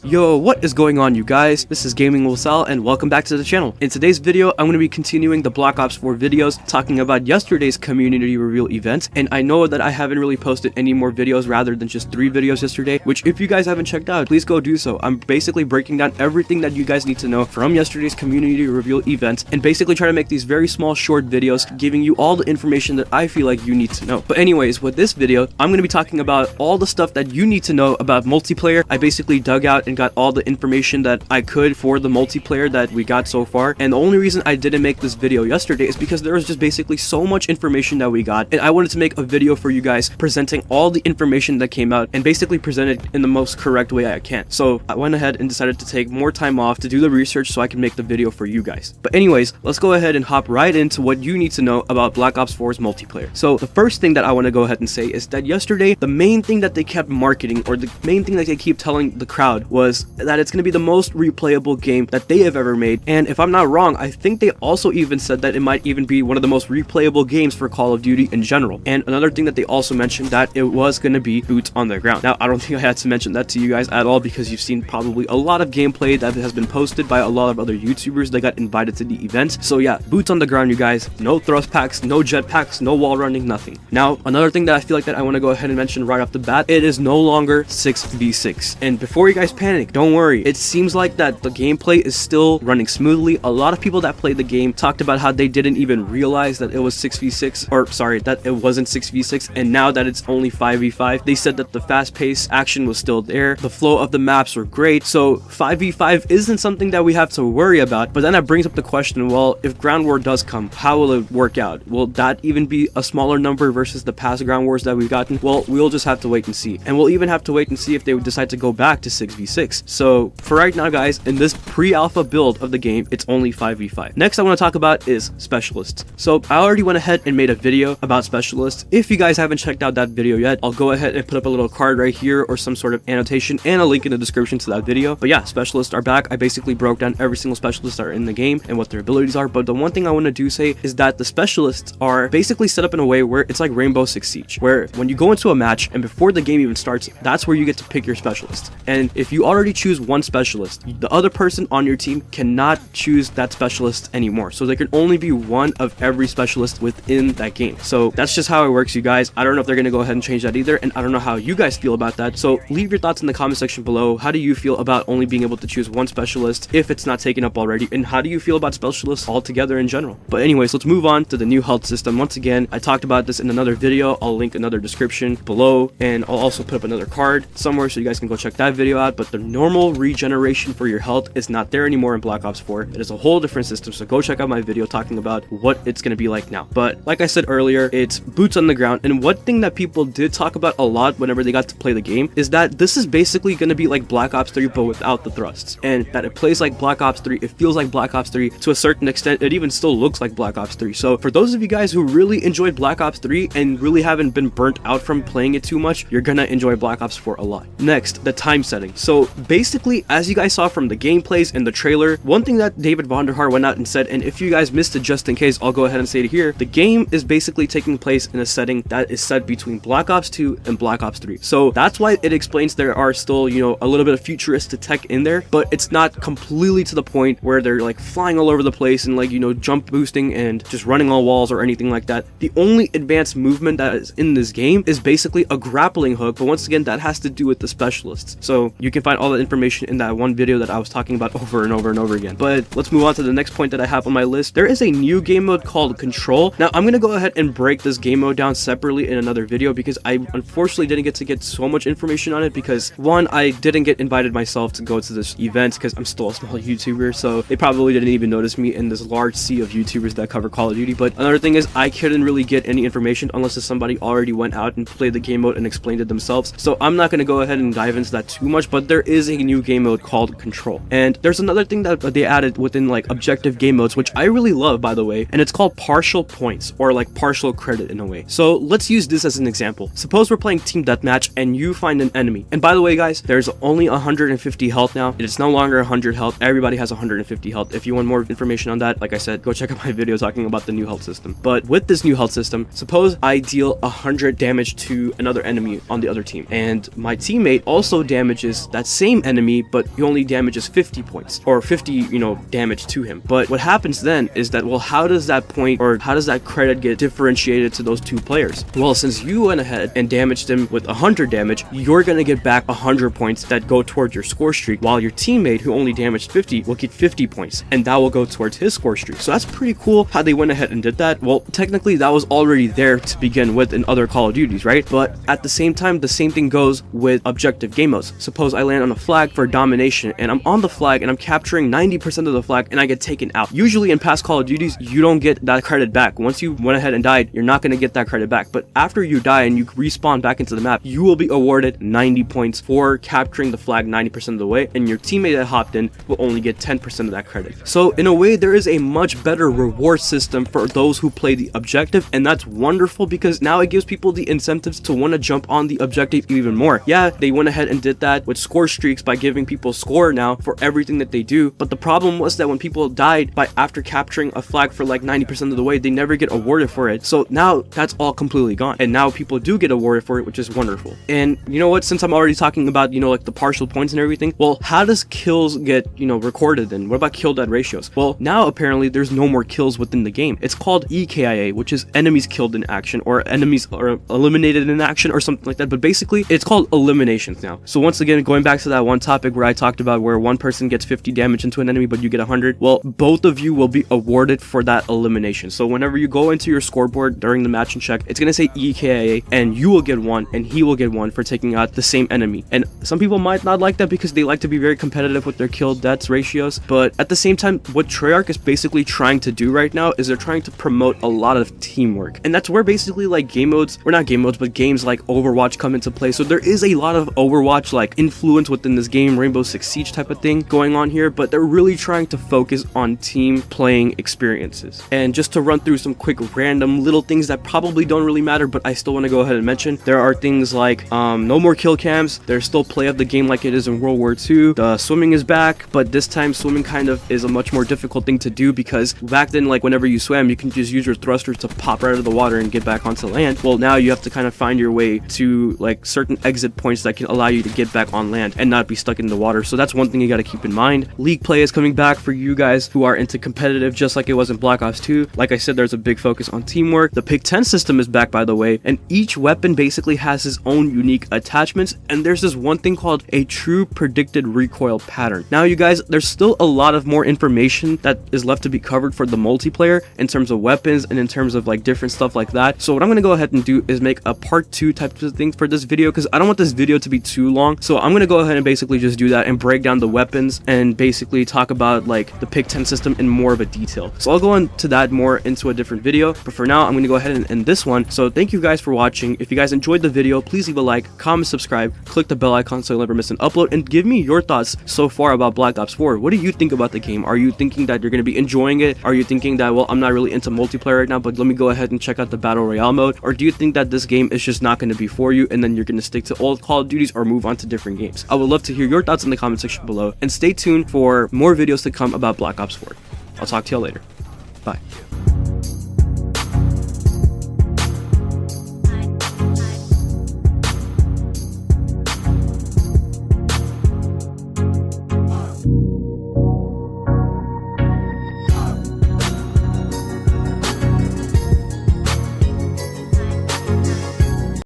Yo, what is going on, you guys? This is GamingWithSal and welcome back to the channel. In today's video, I'm going to be continuing the Black Ops 4 videos talking about yesterday's community reveal event, and I know that I haven't really posted any more videos rather than just 3 videos yesterday, which if you guys haven't checked out, please go do so. I'm basically breaking down everything that you guys need to know from yesterday's community reveal event and basically trying to make these very small short videos giving you all the information that I feel like you need to know. But anyways, with this video, I'm going to be talking about all the stuff that you need to know about multiplayer. I basically dug out and got all the information that I could for the multiplayer that we got so far, and the only reason I didn't make this video yesterday is because there was just basically so much information that we got, and I wanted to make a video for you guys presenting all the information that came out and basically present it in the most correct way I can. So I went ahead and decided to take more time off to do the research so I can make the video for you guys. But anyways, let's go ahead and hop right into what you need to know about Black Ops 4's multiplayer. So the first thing that I want to go ahead and say is that yesterday, the main thing that they kept marketing, or the main thing that they keep telling the crowd, was that it's going to be the most replayable game that they have ever made. And if I'm not wrong, I think they also even said that it might even be one of the most replayable games for Call of Duty in general. And another thing that they also mentioned, that it was going to be boots on the ground. Now, I don't think I had to mention that to you guys at all, because you've seen probably a lot of gameplay that has been posted by a lot of other YouTubers that got invited to the event. So yeah, boots on the ground, you guys. No thrust packs, no jet packs, no wall running, nothing. Now, another thing that I feel like that I want to go ahead and mention right off the bat, it is no longer 6v6. And before you guys panic, don't worry. It seems like that the gameplay is still running smoothly. A lot of people that played the game talked about how they didn't even realize that it was 6v6, or sorry, that it wasn't 6v6, and now that it's only 5v5, they said that the fast-paced action was still there, the flow of the maps were great, so 5v5 isn't something that we have to worry about. But then that brings up the question, well, if ground war does come, how will it work out? Will that even be a smaller number versus the past ground wars that we've gotten? Well, we'll just have to wait and see, and we'll even have to wait and see if they would decide to go back to 6v6. So for right now, guys, in this pre-alpha build of the game, it's only 5v5. Next I want to talk about is specialists. So I already went ahead and made a video about specialists. If you guys haven't checked out that video yet, I'll go ahead and put up a little card right here or some sort of annotation and a link in the description to that video. But yeah, specialists are back. I basically broke down every single specialist that are in the game and what their abilities are. But the one thing I want to do say is that the specialists are basically set up in a way where it's like Rainbow Six Siege, where when you go into a match and before the game even starts, that's where you get to pick your specialist. And if you already choose one specialist, the other person on your team cannot choose that specialist anymore. So there can only be one of every specialist within that game. So that's just how it works, you guys. I don't know if they're going to go ahead and change that either, and I don't know how you guys feel about that. So leave your thoughts in the comment section below. How do you feel about only being able to choose one specialist if it's not taken up already? And how do you feel about specialists altogether in general? But anyways, let's move on to the new health system. Once again, I talked about this in another video. I'll link another description below, and I'll also put up another card somewhere so you guys can go check that video out. But the normal regeneration for your health is not there anymore in Black Ops 4. It is a whole different system, so go check out my video talking about what it's going to be like now. But like I said earlier, it's boots on the ground, and one thing that people did talk about a lot whenever they got to play the game is that this is basically going to be like Black Ops 3 but without the thrusts, and that it plays like Black Ops 3. It feels like Black Ops 3 to a certain extent. It even still looks like Black Ops 3. So for those of you guys who really enjoyed Black Ops 3 and really haven't been burnt out from playing it too much, you're gonna enjoy Black Ops 4 a lot. Next, the time setting. So basically, as you guys saw from the gameplays and the trailer, one thing that David Vonderhaar went out and said, and if you guys missed it, just in case, I'll go ahead and say it here, the game is basically taking place in a setting that is set between Black Ops 2 and Black Ops 3. So that's why it explains there are still, you know, a little bit of futuristic tech in there, but it's not completely to the point where they're like flying all over the place and like, you know, jump boosting and just running on walls or anything like that. The only advanced movement that is in this game is basically a grappling hook, but once again, that has to do with the specialists. So you can find all the information in that one video that I was talking about over and over and over again. But let's move on to the next point that I have on my list. There is a new game mode called Control. Now I'm gonna go ahead and break this game mode down separately in another video, because I unfortunately didn't get so much information on it, because one, I didn't get invited myself to go to this event because I'm still a small YouTuber, so they probably didn't even notice me in this large sea of YouTubers that cover Call of Duty. But another thing is, I couldn't really get any information unless somebody already went out and played the game mode and explained it themselves. So I'm not going to go ahead and dive into that too much, but there is a new game mode called Control. And there's another thing that they added within like objective game modes, which I really love, by the way, and it's called partial points, or like partial credit in a way. So let's use this as an example. Suppose we're playing team deathmatch and you find an enemy, and by the way guys, there's only 150 health now. It's no longer 100 health. Everybody has 150 health. If you want more information on that, like I said, go check out my video talking about the new health system. But with this new health system, suppose I deal 100 damage to another enemy on the other team, and my teammate also damages that same enemy, but he only damages 50 points or 50, damage to him. But what happens then is that, well, how does that point or how does that credit get differentiated to those two players? Well, since you went ahead and damaged him with 100 damage, you're gonna get back 100 points that go towards your score streak, while your teammate who only damaged 50 will get 50 points, and that will go towards his score streak. So that's pretty cool how they went ahead and did that. Well, technically that was already there to begin with in other Call of Duties, right? But at the same time, the same thing goes with objective game modes. Suppose I land on a flag for domination, and I'm on the flag and I'm capturing 90% of the flag, and I get taken out. Usually in past Call of Duties, you don't get that credit back. Once you went ahead and died, you're not going to get that credit back. But after you die and you respawn back into the map, you will be awarded 90 points for capturing the flag 90% of the way, and your teammate that hopped in will only get 10% of that credit. So in a way, there is a much better reward system for those who play the objective, and that's wonderful because now it gives people the incentives to want to jump on the objective even more. Yeah, they went ahead and did that with score streaks by giving people score now for everything that they do, but the problem was that when people died after capturing a flag for like 90% of the way, they never get awarded for it. So now that's all completely gone, and now people do get awarded for it, which is wonderful. And you know what, since I'm already talking about like the partial points and everything, well, how does kills get recorded then? What about kill dead ratios? Well, now apparently there's no more kills within the game. It's called EKIA, which is enemies killed in action, or enemies are eliminated in action, or something like that. But basically it's called eliminations now. So once again, going back to that one topic where I talked about where one person gets 50 damage into an enemy but you get 100, well, both of you will be awarded for that elimination. So whenever you go into your scoreboard during the match and check, it's gonna say EKIA, and you will get one and he will get one for taking out the same enemy. And some people might not like that because they like to be very competitive with their kill deaths ratios, but at the same time, what Treyarch is basically trying to do right now is they're trying to promote a lot of teamwork, and that's where basically like game modes, or not game modes, but games like Overwatch come into play. So there is a lot of Overwatch like influence within this game, Rainbow Six Siege type of thing going on here, but they're really trying to focus on team playing experiences. And just to run through some quick random little things that probably don't really matter, but I still want to go ahead and mention, there are things like no more kill cams. There's still play of the game like it is in World War II. The swimming is back, but this time swimming kind of is a much more difficult thing to do, because back then, like whenever you swam, you can just use your thrusters to pop right out of the water and get back onto land. Well, now you have to kind of find your way to like certain exit points that can allow you to get back on land and not be stuck in the water. So that's one thing you got to keep in mind. League play is coming back for you guys who are into competitive, just like it was in Black Ops 2. Like I said, there's a big focus on teamwork. The pick 10 system is back, by the way, and each weapon basically has its own unique attachments, and there's this one thing called a true predicted recoil pattern. Now you guys, there's still a lot of more information that is left to be covered for the multiplayer in terms of weapons and in terms of like different stuff like that. So what I'm going to go ahead and do is make a part 2 type of thing for this video, because I don't want this video to be too long. So I'm going to go ahead and basically just do that and break down the weapons and basically talk about like the pick 10 system in more of a detail. So I'll go into that more into a different video, but for now I'm going to go ahead and end this one. So thank you guys for watching. If you guys enjoyed the video, please leave a like, comment, subscribe, click the bell icon so you'll never miss an upload, and give me your thoughts so far about Black Ops 4. What do you think about the game? Are you thinking that you're going to be enjoying it? Are you thinking that, well, I'm not really into multiplayer right now, but let me go ahead and check out the Battle Royale mode? Or do you think that this game is just not going to be for you, and then you're going to stick to old Call of Duties or move on to different games? I would love to hear your thoughts in the comment section below, and stay tuned for more videos to come about Black Ops 4. I'll talk to y'all later. Bye.